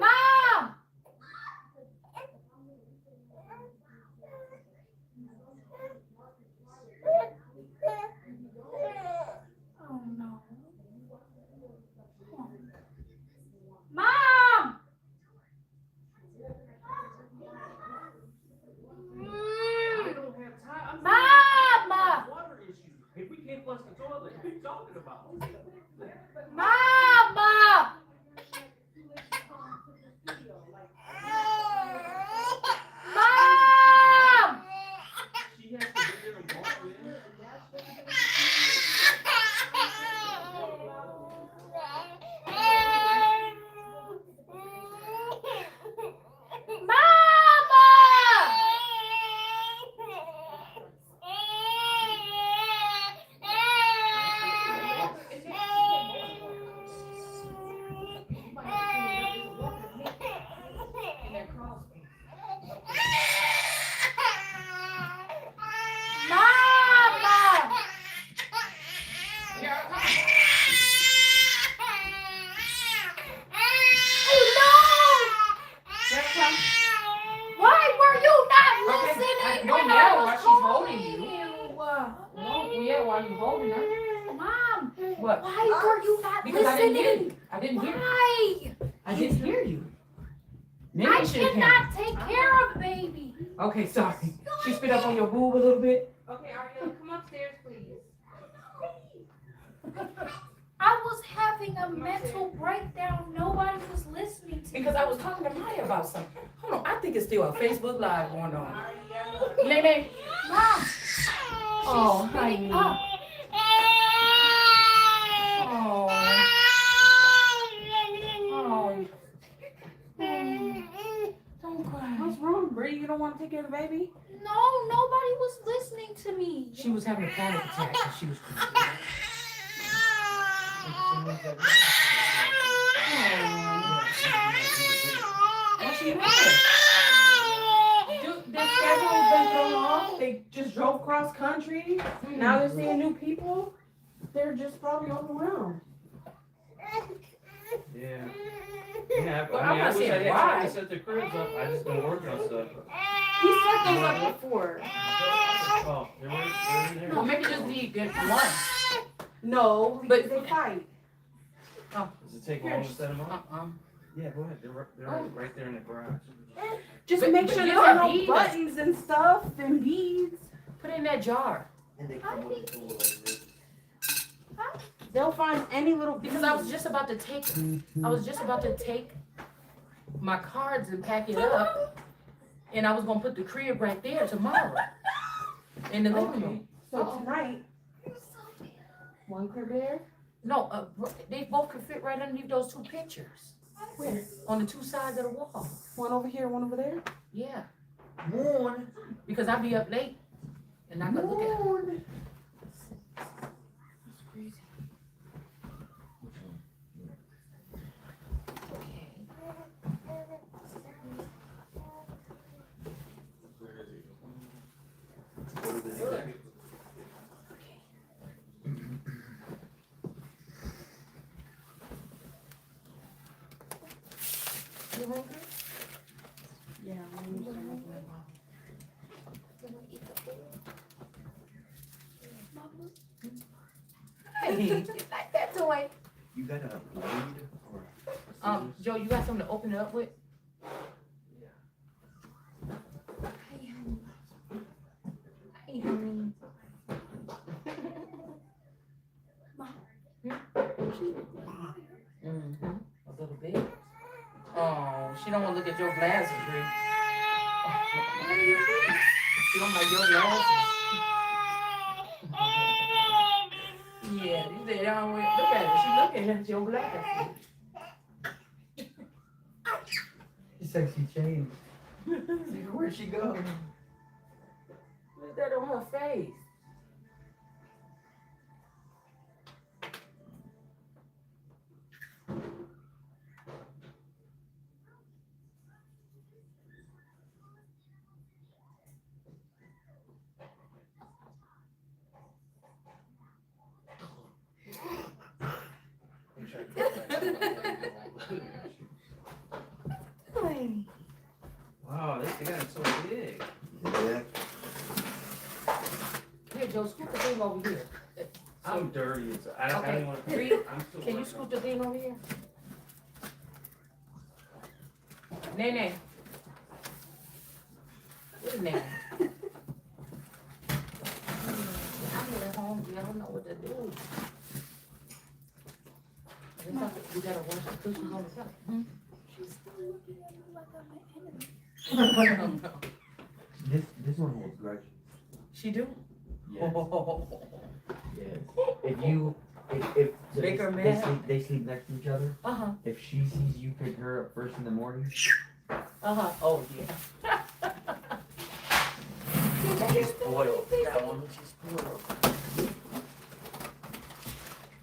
Mom! Oh no. Mom! I don't have time. Mom! Water issues. If we can't flush the toilet, what are you talking about? Mom! Mom! She has to get there and walk in. Why were you not Okay, listening don't when yell I while was she's calling holding you. you? Yeah, while you holding her. Mom, What? why were you not Because I didn't hear listening? you. I didn't hear you. Why? I didn't hear you. Maybe I you should've cannot take care of baby. came. Okay, sorry. She spit up on your boob a little bit. Okay, Ariella, come upstairs, please. I was having a mental breakdown. Nobody was listening to Because me. I was talking to Maya about something. Hold on, I think it's still a Facebook Live going on. Nene. Mom, Oh, spitting honey. up. Oh. Oh. Don't cry. What's wrong, Bree? You don't want to take care of the baby? No, nobody was listening to me. She was having a panic attack and she was crying. Why she mad? Their schedule's been thrown off. They just drove cross country. Now they're seeing new people. They're just probably overwhelmed. Yeah. Yeah, Well, I mean, I'm I not wish I saying had why. time to set the cribs up. I just been working on stuff. He set those up before. Oh, they're in there. Well, maybe just need good one. No, But- because they fight. Does it take long to set them up? Uh-uh. Yeah, go ahead. They're right there in the garage. Just But- make but sure you there are have no beads. buttons and stuff and beads. Put it in that jar. And they come with a tool like this. They'll find any little Because I was just about to take my cards and pack it up. And I was gonna put the crib right there tomorrow. In the living room. So tonight, one crib there. No, they both could fit right underneath those two pictures. Where? On the two sides of the wall. One over here, one over there. Yeah. Moon. Because I'll be up late. And I'm gonna look at it. Moon. Okay. Hey, you like that toy? You got a blade or Joe, you got something to open it up with? Hey, honey. Mm-hmm. A little bit. Oh, she don't want to look at your glasses, Bree. She don't like your glasses. Yeah, you said, look at her. She looking at your glasses. She said she changed. See, where'd she go? Look that on her face. Wow, they got it so big. Yeah. Here, Joe, scoot the thing over here. I'm dirty. So I don't Okay, want to. Bree, I'm still can you working scoot the thing over here? Nene. What is Nene? I'm at home. I don't know what to do. You gotta wash the cushions on the top. She's still looking at me like I'm an enemy. This one holds grudges. She do? Yes. Yes. If you if so Make her they mad. they sleep next to each other. Uh-huh. If she sees you pick her up first in the morning, Uh-huh. Oh, yeah. she's spoiled. That one, she's spoiled.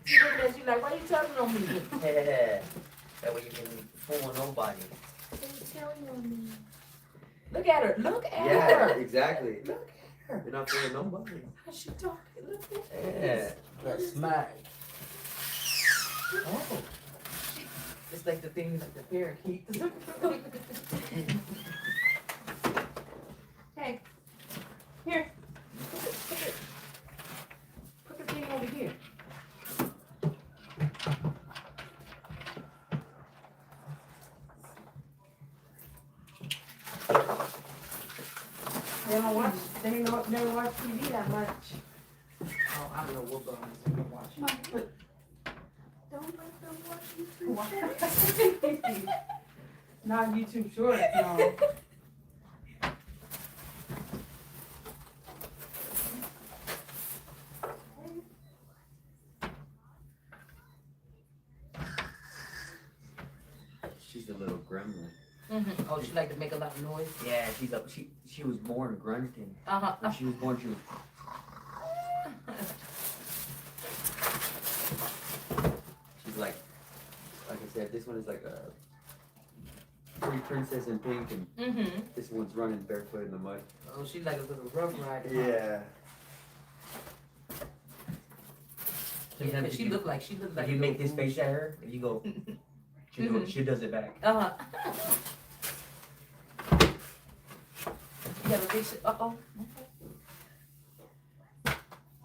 She looking at you like, why you tugging on me? Yeah. That way you can fool nobody. They're telling on me. Look at her. Look at Yeah, her. exactly. Look at her. You're not fooling nobody. How she talking? Look at Yeah. this. That smack. Oh. It's like the thing, like the parakeet. Hey. Here. Put the thing over here. They don't never watch TV that much. Oh, I don't know what buttons they don't watch. Mom, don't let them watch you too. Not YouTube Shorts, no. She's a little gremlin. Mm-hmm. Oh, she like to make a lot of noise. Yeah, she was born grunting. Uh-huh. When she was born, she was. She's like I said, this one is like a pretty princess in pink, and Mm-hmm. this one's running barefoot in the mud. Oh, she's like a little rough rider. Yeah. Yeah, Sometimes but if she you- look like If you make this face at her, and you go, she does it back. Uh-huh. You got a big uh-oh.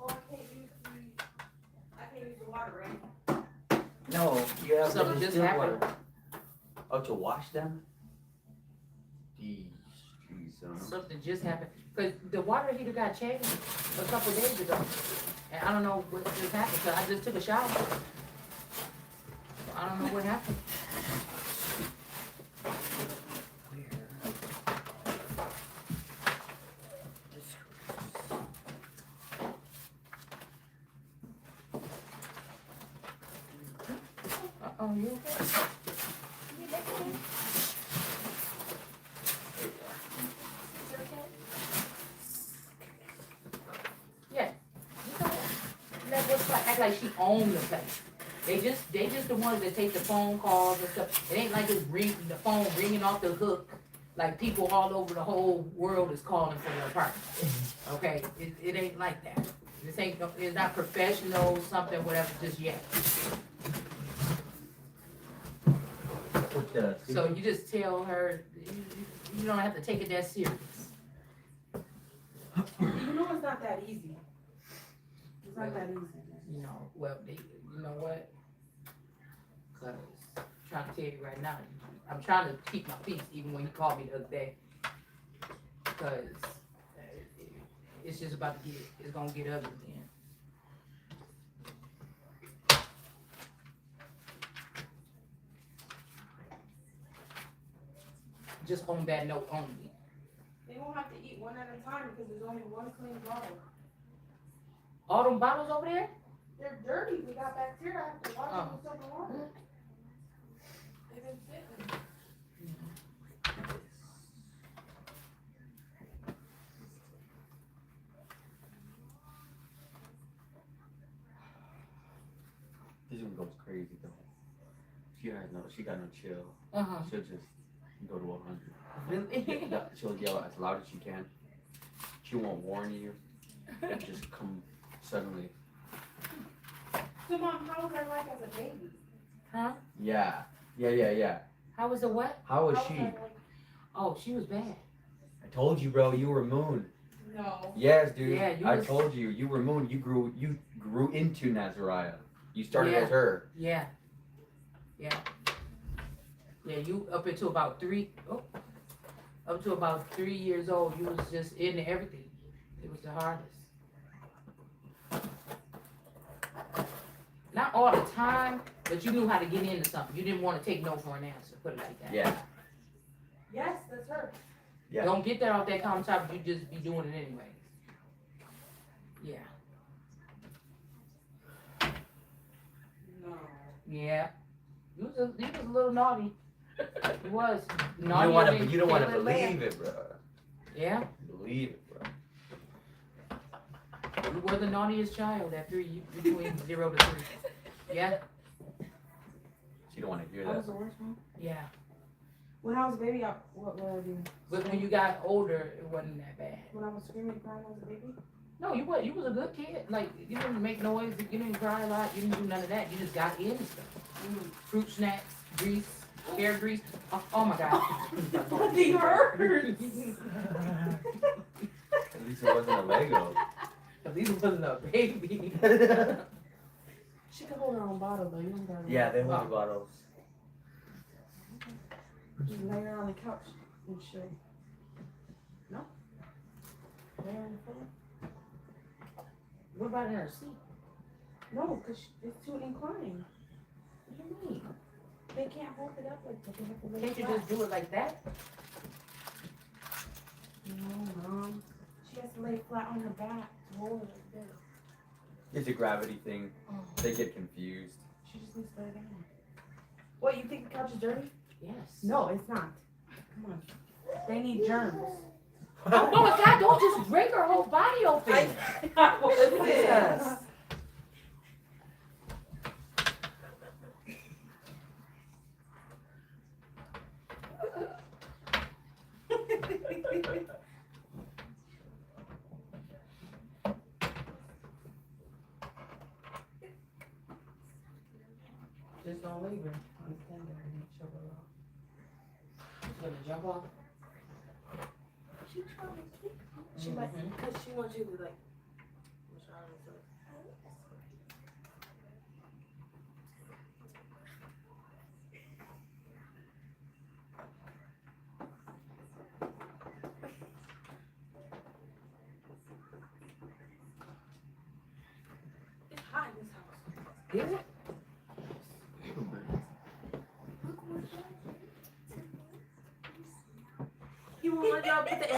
Oh, I can't use the water, right? No, you have Something to just still happened. water. Oh, to wash them? Jeez, son. Something just happened. Because the water heater got changed a couple days ago. And I don't know what just happened. So I just took a shower. So I don't know what happened. Uh-oh, you okay? Yeah. Let what's like act like she owned the place. They just the ones that take the phone calls and stuff. It ain't like it's the phone ringing off the hook. Like people all over the whole world is calling for their apartment. Okay? It ain't like that. This ain't it's not professional, something, whatever, just yet. With the So you just tell her you don't have to take it that serious. You know it's not that easy. not that easy. You know, well, you know what? Cause I'm trying to tell you right now, I'm trying to keep my peace even when you called me the other day. Cause it's just about to it's gonna get ugly again. Just on that note only. They won't have to eat one at a time because there's only one clean bottle. All them bottles over there? They're dirty. We got bacteria. I have to wash them Oh. with soap and water. They've been sitting. This one goes crazy though. She got no chill. Uh-huh. She'll just go to 100. Really? She'll yell as loud as she can. She won't warn you. It'll just come suddenly. So, Mom, how was I like as a baby? Huh? Yeah. How was the what? How was How she? was I like? Oh, she was bad. I told you, bro. You were Moon. No. Yes, dude. Yeah, you I was- told you. You were Moon. You grew into Nazariah. You started Yeah. as her. Yeah. Yeah. Yeah, you up until about 3 years old, you was just into everything. It was the hardest. Not all the time, but you knew how to get into something. You didn't want to take no for an answer. Put it like that. Yeah. Yes, that's her. Yeah. Don't get that off that countertop. You just be doing it anyways. Yeah. No. Yeah. You was a little naughty. You was. You Naughty don't want and to. You don't want to careless believe it, bro. Yeah. Believe it, bro. You were the naughtiest child at between 0 to 3. Yeah. She don't want to hear I that. was the worst one. Yeah. When I was a baby, what would I do? But when you got older, it wasn't that bad. When I was screaming, crying as a baby? No, you was. You was a good kid. Like, you didn't make noise. You didn't cry a lot. You didn't do none of that. You just got in and stuff. Fruit snacks, grease, hair grease. Oh my God. They hurt. At least it wasn't a Lego. At least it wasn't a baby. She can hold her own bottle though. You don't gotta. Yeah, they hold the bottles. Just lay her on the couch and shit. No? Lay her on the floor? What about in her seat? No, because it's too inclined. What do you mean? They can't hold it up like that. They have to lay Can't it you flat. just do it like that? No, Mom. She has to lay flat on her back to hold it like this. It's a gravity thing. They get confused. She just needs to lay down. What, you think the couch is dirty? Yes. No, it's not. Come on. They need germs. Oh my God! Don't just break her whole body open. What is Yes. Just don't leave her. I'm standing there and she'll go off. She's gonna jump off. She trying to kick me. She like, because she wants you to like. It's hot in this house. Is it? You want to put the